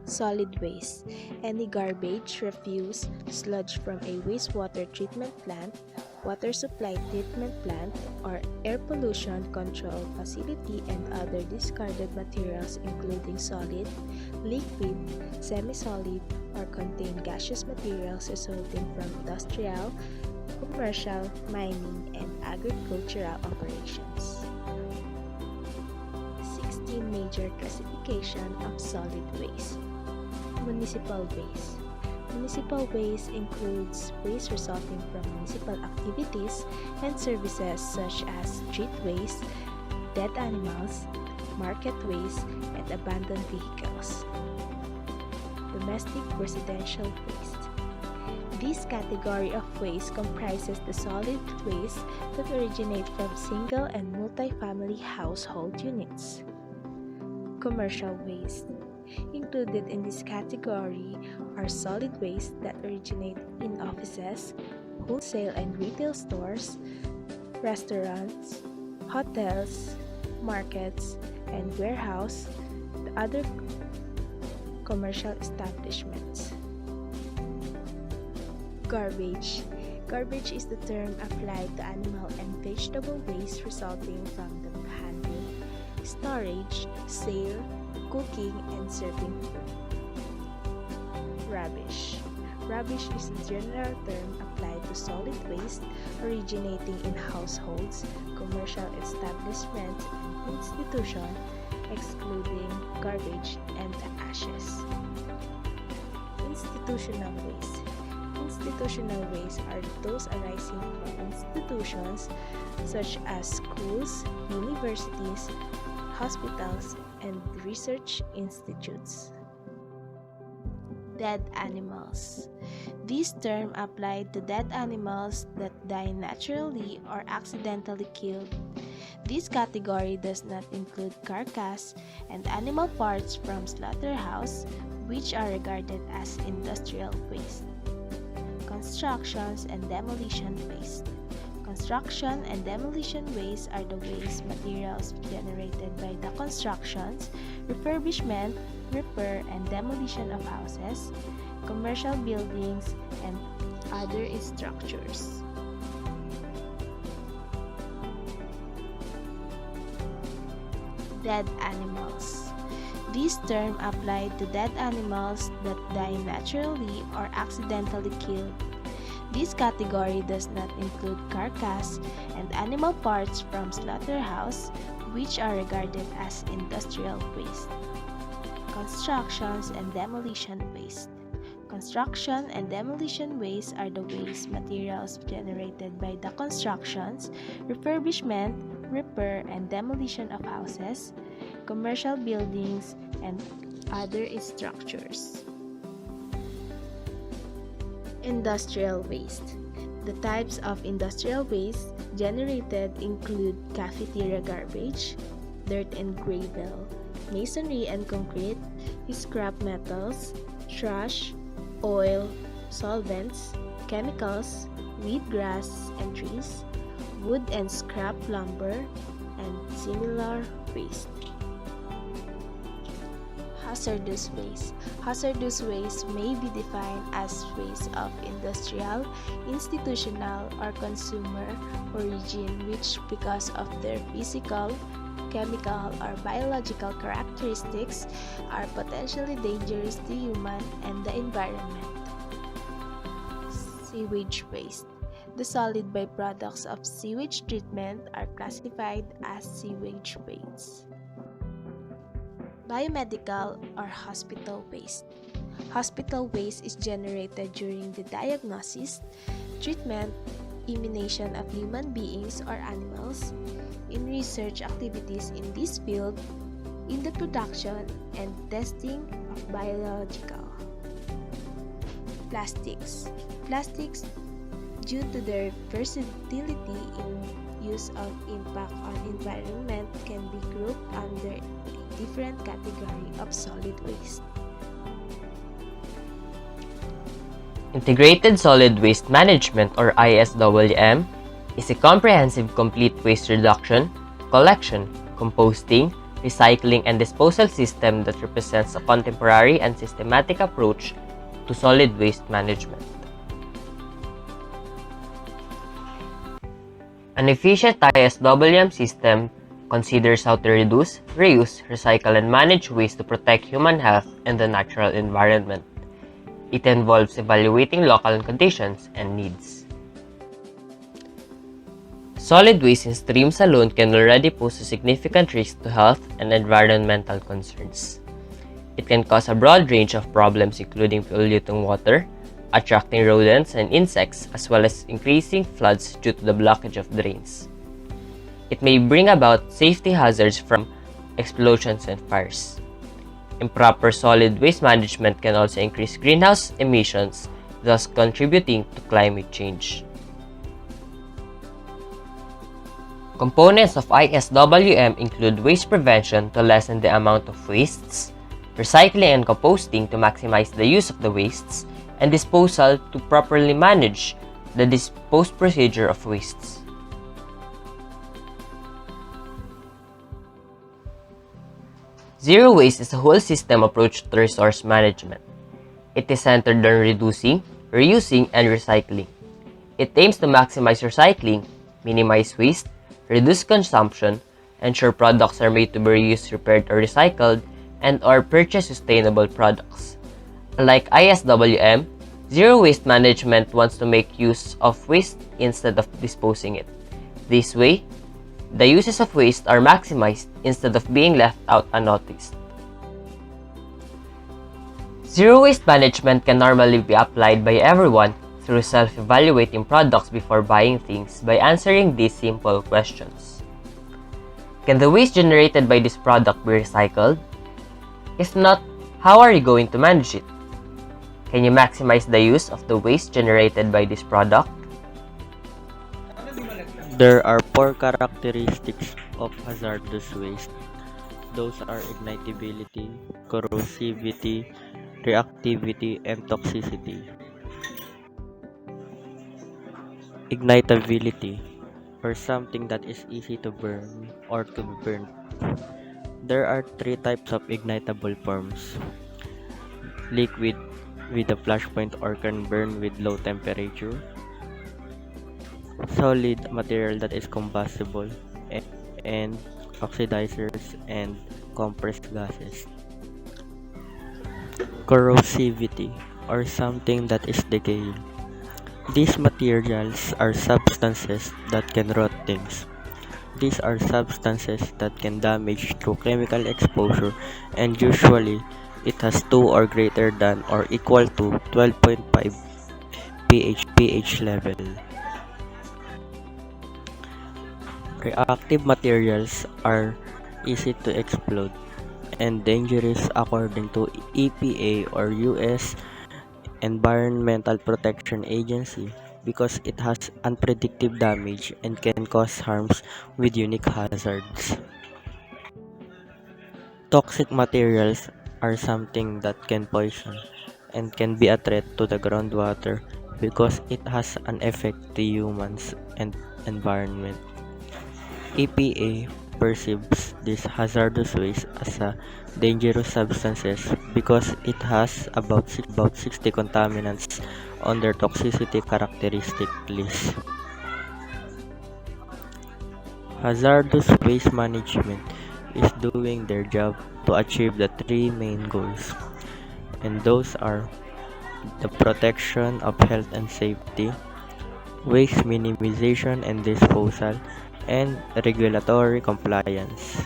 Solid waste. Any garbage, refuse, sludge from a wastewater treatment plant, water supply treatment plant, or air pollution control facility and other discarded materials including solid, liquid, semi-solid, or contain gaseous materials resulting from industrial, commercial, mining, and agricultural operations. 16 major classification of solid waste. Municipal waste. Municipal waste includes waste resulting from municipal activities and services such as street waste, dead animals, market waste, and abandoned vehicles. Domestic residential waste. This category of waste comprises the solid waste that originate from single and multi-family household units. Commercial waste. Included in this category are solid waste that originate in offices, wholesale and retail stores, restaurants, hotels, markets, and warehouse, and other commercial establishments. Garbage. Garbage is the term applied to animal and vegetable waste resulting from the handling, storage, sale, cooking, and serving food. Rubbish. Rubbish is a general term applied to solid waste originating in households, commercial establishments, and institutions, excluding garbage and ashes. Institutional waste. Institutional waste are those arising from institutions such as schools, universities, hospitals, and research institutes. Dead animals. This term applied to dead animals that die naturally or accidentally killed. This category does not include carcass and animal parts from slaughterhouse, which are regarded as industrial waste. Constructions and demolition waste. Construction and demolition waste are the waste materials generated by the constructions, refurbishment, repair, and demolition of houses, commercial buildings, and other structures. Dead animals. This term applied to dead animals that die naturally or accidentally killed. This category does not include carcass and animal parts from slaughterhouse, which are regarded as industrial waste. Constructions and demolition waste. Construction and demolition waste are the waste materials generated by the constructions, refurbishment, repair, and demolition of houses, commercial buildings, and other structures. Industrial waste. The types of industrial waste generated include cafeteria garbage, dirt and gravel, masonry and concrete, scrap metals, trash, oil, solvents, chemicals, weed grass and trees, wood and scrap lumber, and similar waste. Hazardous waste. Hazardous waste may be defined as waste of industrial, institutional, or consumer origin which, because of their physical, chemical, or biological characteristics, are potentially dangerous to human and the environment. Sewage waste. The solid byproducts of sewage treatment are classified as sewage waste. Biomedical or hospital waste. Hospital waste is generated during the diagnosis, treatment, immunization of human beings or animals, in research activities in this field, in the production and testing of biological. Plastics. Plastics, due to their versatility in use of impact on environment, can be grouped under a different category of solid waste. Integrated Solid Waste Management or ISWM is a comprehensive complete waste reduction, collection, composting, recycling, and disposal system that represents a contemporary and systematic approach to solid waste management. An efficient ISWM system considers how to reduce, reuse, recycle, and manage waste to protect human health and the natural environment. It involves evaluating local conditions and needs. Solid waste in streams alone can already pose a significant risk to health and environmental concerns. It can cause a broad range of problems including polluting water, attracting rodents and insects, as well as increasing floods due to the blockage of drains. It may bring about safety hazards from explosions and fires. Improper solid waste management can also increase greenhouse emissions, thus contributing to climate change. Components of ISWM include waste prevention to lessen the amount of wastes, recycling and composting to maximize the use of the wastes, and disposal to properly manage the disposal procedure of wastes. Zero waste is a whole system approach to resource management. It is centered on reducing, reusing, and recycling. It aims to maximize recycling, minimize waste, reduce consumption, ensure products are made to be reused, repaired, or recycled, and/or purchase sustainable products. Unlike ISWM, zero waste management wants to make use of waste instead of disposing it. This way, the uses of waste are maximized instead of being left out unnoticed. Zero waste management can normally be applied by everyone through self-evaluating products before buying things by answering these simple questions. Can the waste generated by this product be recycled? If not, how are you going to manage it? Can you maximize the use of the waste generated by this product? There are four characteristics of hazardous waste. Those are ignitability, corrosivity, reactivity, and toxicity. Ignitability, or something that is easy to burn or to be burned. There are three types of ignitable forms: liquid with a flashpoint or can burn with low temperature, solid material that is combustible, and oxidizers and compressed gases. Corrosivity, or something that is decaying. These materials are substances that can rot things. These are substances that can damage through chemical exposure, and usually it has 2 or greater than or equal to 12.5 pH level. Reactive materials are easy to explode and dangerous according to EPA or US Environmental Protection Agency because it has unpredictable damage and can cause harms with unique hazards. Toxic materials are something that can poison and can be a threat to the groundwater because it has an effect to humans and environment. EPA perceives these hazardous waste as a dangerous substances because it has about 60 contaminants on their toxicity characteristic list. Hazardous waste management is doing their job to achieve the three main goals, and those are the protection of health and safety, waste minimization and disposal, and regulatory compliance.